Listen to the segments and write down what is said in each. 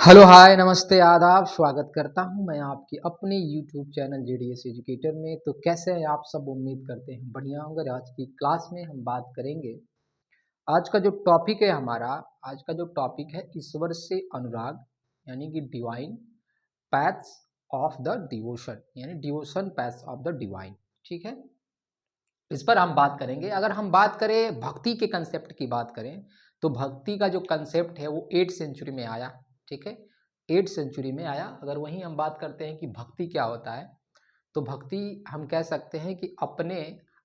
Hello hi नमस्ते आदाब, स्वागत करता हूं मैं आपके अपने YouTube चैनल जेडीएस एजुकेटर में। तो कैसे हैं आप सब? उम्मीद करते हैं बढ़िया होंगे। आज की क्लास में हम बात करेंगे, आज का जो टॉपिक है हमारा, आज का जो टॉपिक है ईश्वर से अनुराग, यानी कि divine paths of the devotion, यानी devotion paths of the divine. ठीक है, इस पर हम बात करेंगे। अगर हम बात करें भक्ति के कंसेप्ट की बात करें, तो भक्ति का जो कंसेप्ट है वो 8th सेंचुरी में आया। ठीक है, 8th सेंचुरी में आया। अगर वहीं हम बात करते हैं कि भक्ति क्या होता है, तो भक्ति हम कह सकते हैं कि अपने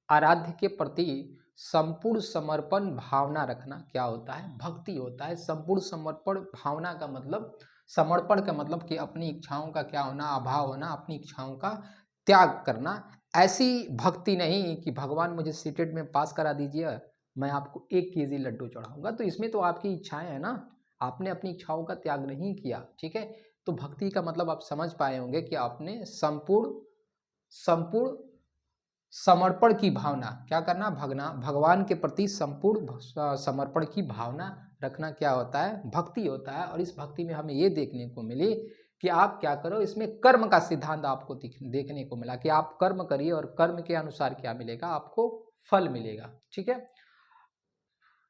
आराध्य के प्रति संपूर्ण समर्पण भावना रखना क्या होता है, भक्ति होता है। संपूर्ण समर्पण भावना का मतलब, समर्पण का मतलब कि अपनी इच्छाओं का क्या होना, अभाव होना, अपनी इच्छाओं का त्याग करना। ऐसी भक्ति नहीं कि भगवान मुझे सीटेट में पास करा दीजिए, मैं आपको 1 केजी लड्डू चढ़ाऊंगा। तो इसमें तो आपकी इच्छाएं हैं ना, आपने अपनी इच्छाओं का त्याग नहीं किया। ठीक है, तो भक्ति का मतलब आप समझ पाए होंगे कि आपने संपूर्ण संपूर्ण समर्पण की भावना क्या करना, भगवान के प्रति संपूर्ण समर्पण की भावना रखना क्या होता है, भक्ति होता है। और इस भक्ति में हमें ये देखने को मिली कि आप क्या करो, इसमें कर्म का सिद्धांत आपको देखने को मिला कि आप कर्म करिए और कर्म के अनुसार क्या मिलेगा, आपको फल मिलेगा। ठीक है,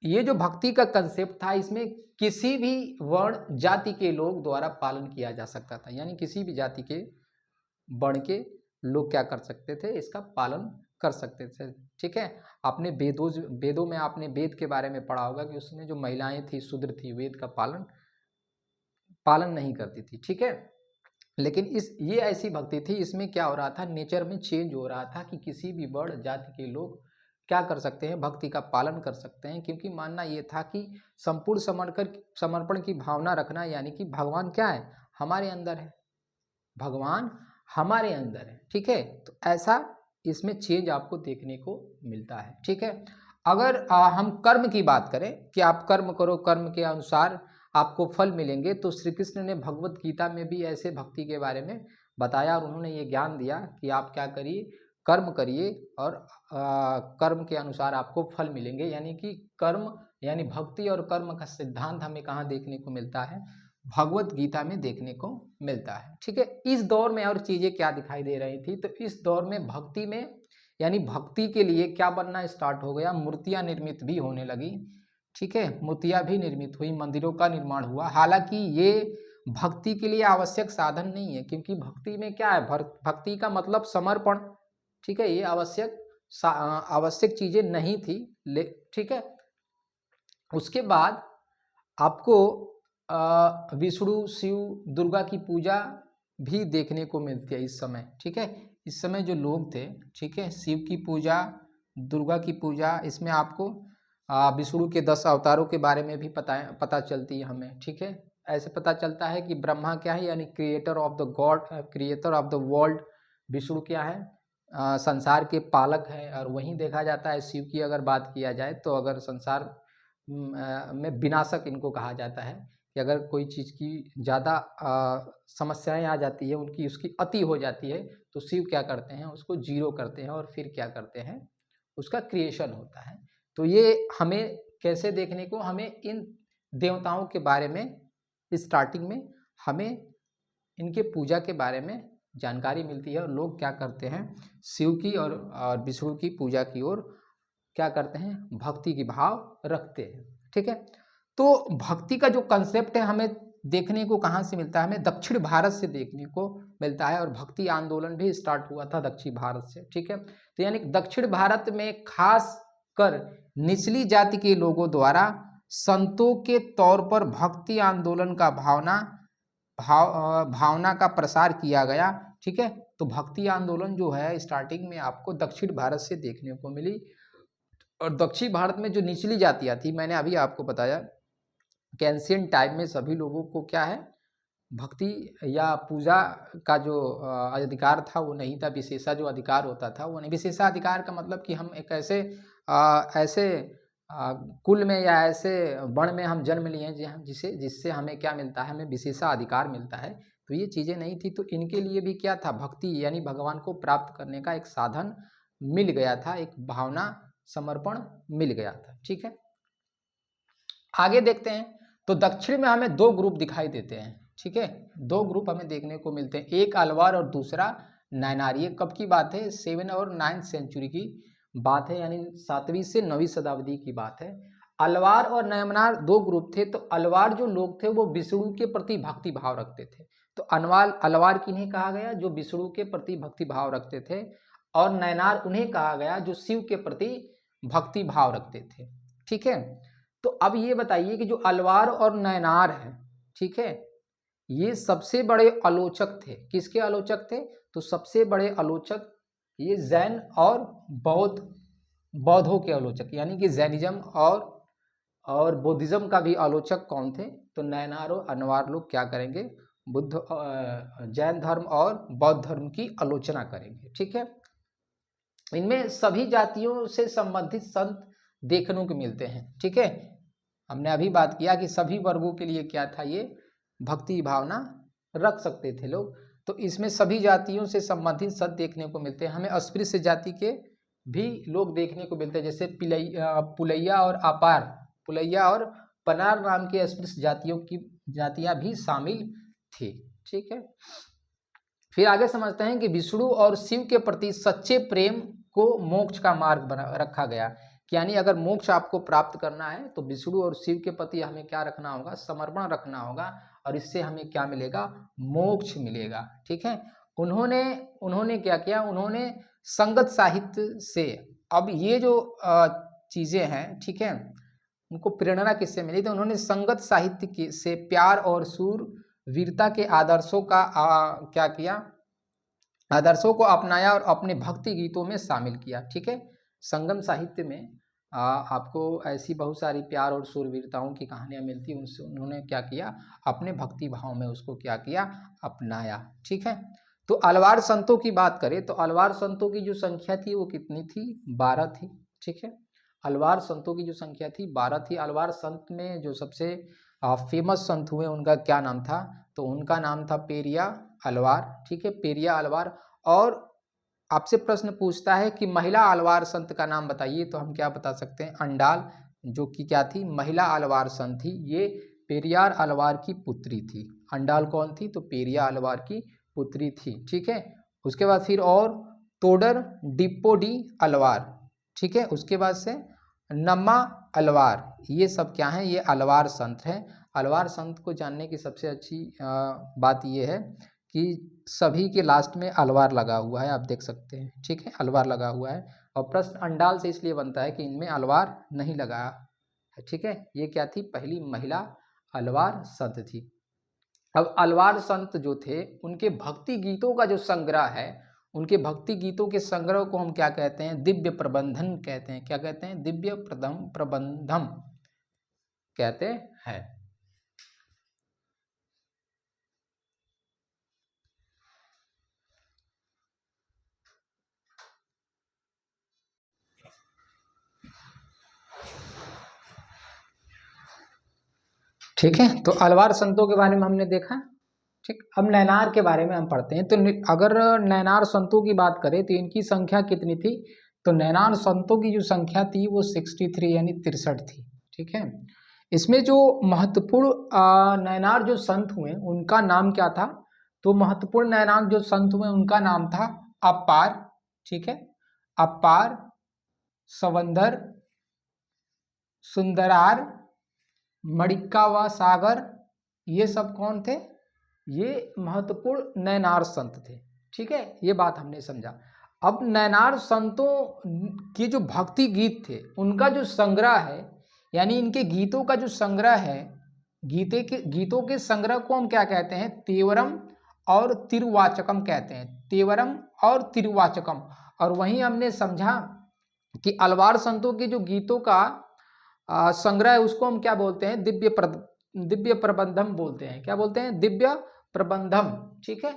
ये जो भक्ति का कंसेप्ट था, इसमें किसी भी वर्ण जाति के लोग द्वारा पालन किया जा सकता था, यानी किसी भी जाति के वर्ण के लोग क्या कर सकते थे, इसका पालन कर सकते थे। ठीक है, आपने वेदों में आपने वेद के बारे में पढ़ा होगा कि उसमें जो महिलाएं थी, शूद्र थी, वेद का पालन नहीं करती थी। ठीक है, लेकिन ये ऐसी भक्ति थी, इसमें क्या हो रहा था, नेचर में चेंज हो रहा था कि किसी भी वर्ण जाति के लोग क्या कर सकते हैं, भक्ति का पालन कर सकते हैं। क्योंकि मानना ये था कि संपूर्ण समर्पण की भावना रखना, यानी कि भगवान क्या है, हमारे अंदर है, भगवान हमारे अंदर है। ठीक है, तो ऐसा इसमें चेंज आपको देखने को मिलता है। ठीक है, अगर हम कर्म की बात करें कि आप कर्म करो, कर्म के अनुसार आपको फल मिलेंगे, तो श्री कृष्ण ने भगवत गीता में भी ऐसे भक्ति के बारे में बताया और उन्होंने ये ज्ञान दिया कि आप क्या करिए, कर्म करिए और कर्म के अनुसार आपको फल मिलेंगे। यानी कि कर्म यानी भक्ति और कर्म का सिद्धांत हमें कहाँ देखने को मिलता है, भगवत गीता में देखने को मिलता है। ठीक है, इस दौर में और चीजें क्या दिखाई दे रही थी, तो इस दौर में भक्ति में, यानी भक्ति के लिए क्या बनना स्टार्ट हो गया, मूर्तियां निर्मित भी होने लगी। ठीक है, मूर्तियां भी निर्मित हुई, मंदिरों का निर्माण हुआ। हालांकि ये भक्ति के लिए आवश्यक साधन नहीं है, क्योंकि भक्ति में क्या है, भक्ति का मतलब समर्पण। ठीक है, ये आवश्यक चीजें नहीं थी। ठीक है, उसके बाद आपको विष्णु, शिव, दुर्गा की पूजा भी देखने को मिलती है इस समय। ठीक है, इस समय जो लोग थे, ठीक है, शिव की पूजा, दुर्गा की पूजा, इसमें आपको विष्णु के 10 अवतारों के बारे में भी पता चलती है हमें। ठीक है, ऐसे पता चलता है कि ब्रह्मा क्या है, यानी creator of the God, creator of the world. Vishnu क्या है, संसार के पालक है। और वहीं देखा जाता है शिव की अगर बात किया जाए, तो अगर संसार में विनाशक इनको कहा जाता है कि अगर कोई चीज़ की ज़्यादा समस्याएं आ जाती है, उनकी उसकी अति हो जाती है, तो शिव क्या करते हैं, उसको जीरो करते हैं और फिर क्या करते हैं, उसका क्रिएशन होता है। तो ये हमें कैसे देखने को, हमें इन देवताओं के बारे में स्टार्टिंग में हमें इनके पूजा के बारे में जानकारी मिलती है और लोग क्या करते हैं, शिव की और विष्णु की पूजा की ओर क्या करते हैं, भक्ति की भाव रखते हैं। ठीक है, तो भक्ति का जो कंसेप्ट है हमें देखने को कहाँ से मिलता है, हमें दक्षिण भारत से देखने को मिलता है। और भक्ति आंदोलन भी स्टार्ट हुआ था दक्षिण भारत से। ठीक है, तो यानी दक्षिण भारत में खास कर निचली जाति के लोगों द्वारा संतों के तौर पर भक्ति आंदोलन का भावना का प्रसार किया गया। ठीक है, तो भक्ति आंदोलन जो है स्टार्टिंग में आपको दक्षिण भारत से देखने को मिली। और दक्षिण भारत में जो निचली जातियां थी, मैंने अभी आपको बताया कि एंशिएंट टाइम में सभी लोगों को क्या है, भक्ति या पूजा का जो अधिकार था वो नहीं था। विशेषा जो अधिकार होता था वो नहीं। विशेषाधिकार का मतलब कि हम एक ऐसे कुल में या ऐसे वर्ण में हम जन्म लिए हैं जिससे हमें क्या मिलता है, हमें विशेषाधिकार मिलता है। तो ये चीज़ें नहीं थी, तो इनके लिए भी क्या था, भक्ति यानी भगवान को प्राप्त करने का एक साधन मिल गया था, एक भावना, समर्पण मिल गया था। ठीक है, आगे देखते हैं। तो दक्षिण में हमें 2 ग्रुप दिखाई देते हैं। ठीक है, 2 ग्रुप हमें देखने को मिलते हैं, एक अलवार और दूसरा नैनार। ये कब की बात है? 7 और 9th सेंचुरी की बात है, यानी 7वीं से 9वीं शताब्दी की बात है। अलवार और नैनार 2 ग्रुप थे। तो अलवार जो लोग थे वो विष्णु के प्रति भक्ति भाव रखते थे। तो अलवार किन्हें कहा गया? जो विष्णु के प्रति भक्ति भाव रखते थे। और नैनार उन्हें कहा गया जो शिव के प्रति भक्ति भाव रखते थे। ठीक है, तो अब ये बताइए कि जो अलवार और नैनार है, ठीक है, ये सबसे बड़े आलोचक थे। किसके आलोचक थे? तो सबसे बड़े आलोचक ये जैन और बौद्धों के आलोचक, यानी कि जैनिज्म और बौद्धिज्म का भी आलोचक कौन थे? तो नैनार और अनवार लोग क्या करेंगे? जैन धर्म और बौद्ध धर्म की आलोचना करेंगे। ठीक है, इनमें सभी जातियों से संबंधित संत देखने को मिलते हैं। ठीक है, हमने अभी बात किया कि सभी वर्गों के लिए क्या था, ये भक्ति भावना रख सकते थे लोग। तो इसमें सभी जातियों से संबंधित संत देखने को मिलते हैं। हमें अस्पृश्य जाति के भी लोग देखने को मिलते हैं, जैसे पुलैया और पनार नाम के अस्पृश्य जातियां भी शामिल थी। ठीक है, फिर आगे समझते हैं कि विष्णु और शिव के प्रति सच्चे प्रेम को मोक्ष का मार्ग बना रखा गया। यानी अगर मोक्ष आपको प्राप्त करना है तो विष्णु और शिव के प्रति हमें क्या रखना होगा? समर्पण रखना होगा, और इससे हमें क्या मिलेगा? मोक्ष मिलेगा। ठीक है, उन्होंने क्या किया? उन्होंने संगत साहित्य से, अब ये जो चीजें हैं, ठीक है, उनको प्रेरणा किससे मिली? तो उन्होंने संगत साहित्य से प्यार और वीरता के आदर्शों का क्या किया? आदर्शों को अपनाया और अपने भक्ति गीतों में शामिल किया। ठीक है, संगम साहित्य में आपको ऐसी बहुत सारी प्यार और शूरवीरताओं की कहानियां मिलती, उनसे उन्होंने क्या किया? अपने भक्ति भाव में उसको क्या किया? अपनाया। ठीक है, तो अलवार संतों की बात करें तो अलवार संतों की जो संख्या थी वो कितनी थी? 12 थी। ठीक है, अलवार संतों की जो संख्या थी 12 थी। अलवार संत में जो सबसे फेमस संत हुए उनका क्या नाम था? तो उनका नाम था पेरिया अलवार। ठीक है, पेरिया अलवार। और आपसे प्रश्न पूछता है कि महिला अलवार संत का नाम बताइए, तो हम क्या बता सकते हैं? अंडाल, जो कि क्या थी? महिला अलवार संत थी। ये पेरियार अलवार की पुत्री थी। अंडाल कौन थी? तो पेरिया अलवार की पुत्री थी। ठीक है, उसके बाद फिर और तोडर डिप्पोडी अलवार। ठीक है, उसके बाद से नम्मा अलवार, ये सब क्या है? ये अलवार संत हैं। अलवार संत को जानने की सबसे अच्छी बात ये है कि सभी के लास्ट में अलवार लगा हुआ है, आप देख सकते हैं। ठीक है, अलवार लगा हुआ है। और प्रश्न अंडाल से इसलिए बनता है कि इनमें अलवार नहीं लगा है। ठीक है, ये क्या थी? पहली महिला अलवार संत थी। अब अलवार संत जो थे उनके भक्ति गीतों का जो संग्रह है, उनके भक्ति गीतों के संग्रह को हम क्या कहते हैं? दिव्य प्रबंधन कहते हैं। क्या कहते हैं? दिव्य प्रबंधम कहते हैं। ठीक है, तो अलवार संतों के बारे में हमने देखा। ठीक, अब नैनार के बारे में हम पढ़ते हैं। तो अगर नैनार संतों की बात करें तो इनकी संख्या कितनी थी? तो नैनार संतों की जो संख्या थी वो 63 यानी 63 थी। ठीक है, इसमें जो महत्वपूर्ण नैनार जो संत हुए उनका नाम क्या था? तो महत्वपूर्ण नैनार जो संत हुए उनका नाम था अपार। ठीक है, अपार, सवंदर, सुंदरार, मणिका व सागर, ये सब कौन थे? ये महत्वपूर्ण नैनार संत थे। ठीक है, ये बात हमने समझा। अब नैनार संतों के जो भक्ति गीत थे उनका जो संग्रह है, यानी इनके गीतों का जो संग्रह है, गीतों के संग्रह को हम क्या कहते हैं? तेवरम और तिरुवाचकम कहते हैं। तेवरम और तिरुवाचकम। और वहीं हमने समझा कि अलवार संतों के जो गीतों का संग्रह है उसको हम क्या बोलते हैं? दिव्य प्रबंधम बोलते हैं। क्या बोलते हैं? दिव्य प्रबंधम। ठीक है,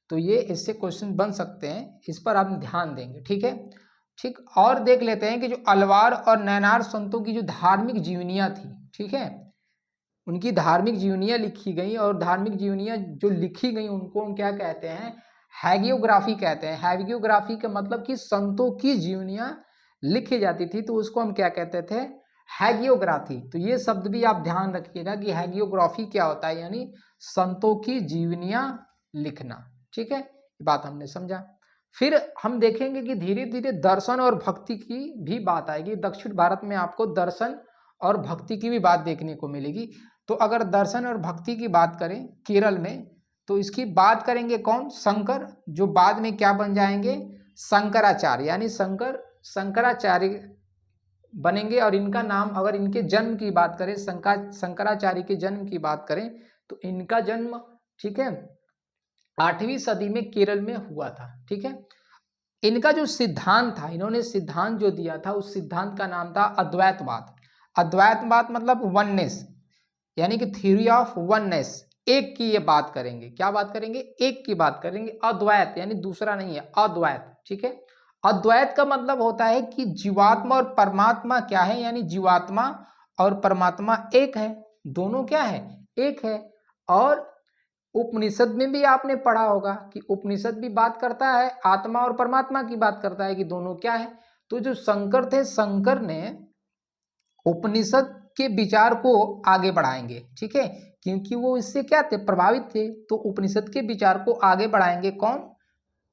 तो ये इससे क्वेश्चन बन सकते हैं, इस पर आप ध्यान देंगे। ठीक है, ठीक, और देख लेते हैं कि जो अलवार और नैनार संतों की जो धार्मिक जीवनियां थी, ठीक है, उनकी धार्मिक जीवनियां लिखी गई, और धार्मिक जीवनियां जो लिखी गई उनको हम क्या कहते हैं? हैगियोग्राफी कहते हैं। हैगियोग्राफी का मतलब कि संतों की जीवनियां लिखी जाती थी, तो उसको हम क्या कहते थे? हैगियोग्राफी, तो ये शब्द भी आप ध्यान रखिएगा कि हैगियोग्राफी क्या होता है, यानी संतों की जीवनियां लिखना। ठीक है, ये बात हमने समझा। फिर हम देखेंगे कि धीरे धीरे दर्शन और भक्ति की भी बात आएगी। दक्षिण भारत में आपको दर्शन और भक्ति की भी बात देखने को मिलेगी। तो अगर दर्शन और भक्ति की बात करें केरल में, तो इसकी बात करेंगे कौन? शंकर, जो बाद में क्या बन जाएंगे? शंकराचार्य, यानी शंकराचार्य बनेंगे। और इनका नाम, अगर इनके जन्म की बात करें, शंकराचार्य के जन्म की बात करें, तो इनका जन्म, ठीक है, 8वीं सदी में केरल में हुआ था। ठीक है, इनका जो सिद्धांत था, इन्होंने सिद्धांत जो दिया था, उस सिद्धांत का नाम था अद्वैतवाद। अद्वैतवाद मतलब वननेस, यानी कि थ्योरी ऑफ वननेस, एक की ये बात करेंगे। क्या बात करेंगे? एक की बात करेंगे। अद्वैत यानी दूसरा नहीं है, अद्वैत। ठीक है, अद्वैत का मतलब होता है कि जीवात्मा और परमात्मा क्या है, यानी जीवात्मा और परमात्मा एक है, दोनों क्या है? एक है। और उपनिषद में भी आपने पढ़ा होगा कि उपनिषद भी बात करता है, आत्मा और परमात्मा की बात करता है कि दोनों क्या है। तो जो शंकर थे, शंकर ने उपनिषद के विचार को आगे बढ़ाएंगे। ठीक है, क्योंकि वो इससे क्या थे? प्रभावित थे। तो उपनिषद के विचार को आगे बढ़ाएंगे कौन?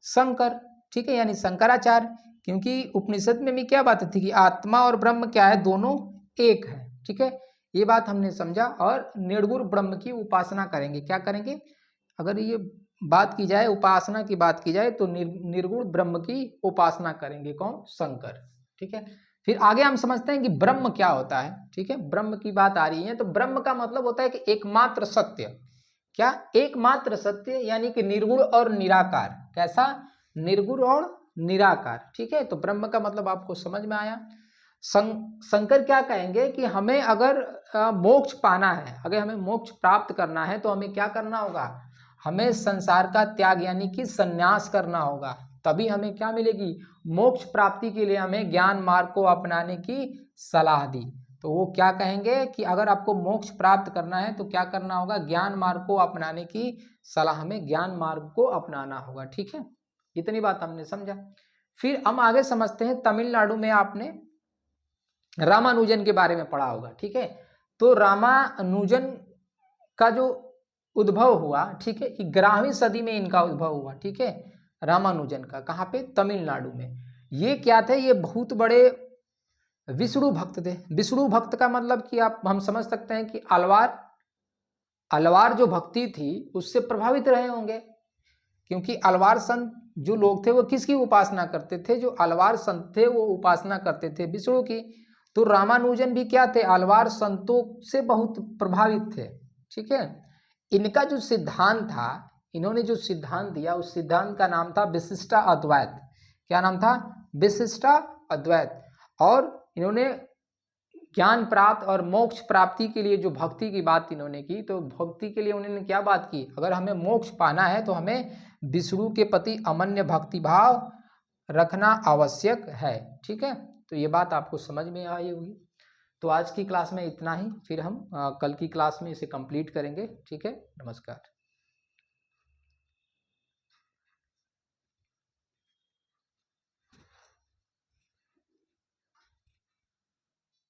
शंकर। ठीक है, यानी शंकराचार्य। क्योंकि उपनिषद में भी क्या बात थी कि आत्मा और ब्रह्म क्या है? दोनों एक है। ठीक है, ये बात हमने समझा। और निर्गुण ब्रह्म की उपासना करेंगे। क्या करेंगे? अगर ये बात की जाए, उपासना की बात की जाए, तो निर्गुण ब्रह्म की उपासना करेंगे कौन? शंकर। ठीक है, फिर आगे हम समझते हैं कि ब्रह्म क्या होता है। ठीक है, ब्रह्म की बात आ रही है, तो ब्रह्म का मतलब होता है कि एकमात्र सत्य। क्या? एकमात्र सत्य, यानी कि निर्गुण और निराकार। कैसा? निर्गुण और निराकार। ठीक है, तो ब्रह्म का मतलब आपको समझ में आया। शंकर क्या कहेंगे कि हमें अगर मोक्ष पाना है, अगर हमें मोक्ष प्राप्त करना है, तो हमें क्या करना होगा? हमें संसार का त्याग यानी कि संन्यास करना होगा, तभी हमें क्या मिलेगी? मोक्ष प्राप्ति के लिए हमें ज्ञान मार्ग को अपनाने की सलाह दी। तो वो क्या कहेंगे कि अगर आपको मोक्ष प्राप्त करना है तो क्या करना होगा? ज्ञान मार्ग को अपनाने की सलाह, हमें ज्ञान मार्ग को अपनाना होगा। ठीक है, इतनी बात हमने समझा। फिर हम आगे समझते हैं, तमिलनाडु में आपने रामानुजन के बारे में पढ़ा होगा। ठीक है, तो रामानुजन का जो उद्भव हुआ, ठीक है, 11वीं सदी में इनका उद्भव हुआ। ठीक है, रामानुजन का। कहाँ पे? तमिलनाडु में। ये क्या थे? ये बहुत बड़े विष्णु भक्त थे। विष्णु भक्त का मतलब कि हम समझ सकते हैं कि अलवार जो भक्ति थी उससे प्रभावित रहे होंगे, क्योंकि अलवार संत जो लोग थे वो किसकी उपासना करते थे? जो अलवार संत थे वो उपासना करते थे विष्णु की। तो रामानुजन भी क्या थे? अलवार संतों से बहुत प्रभावित थे। ठीक है, इनका जो सिद्धांत था, इन्होंने जो सिद्धांत दिया, उस सिद्धांत का नाम था विशिष्टा अद्वैत। क्या नाम था? विशिष्टा अद्वैत। और इन्होंने ज्ञान प्राप्त और मोक्ष प्राप्ति के लिए जो भक्ति की बात इन्होंने की, तो भक्ति के लिए उन्होंने क्या बात की? अगर हमें मोक्ष पाना है तो हमें विष्णु के प्रति अनन्य भक्ति भाव रखना आवश्यक है। ठीक है, तो ये बात आपको समझ में आई होगी। तो आज की क्लास में इतना ही, फिर हम कल की क्लास में इसे कंप्लीट करेंगे। ठीक है, नमस्कार।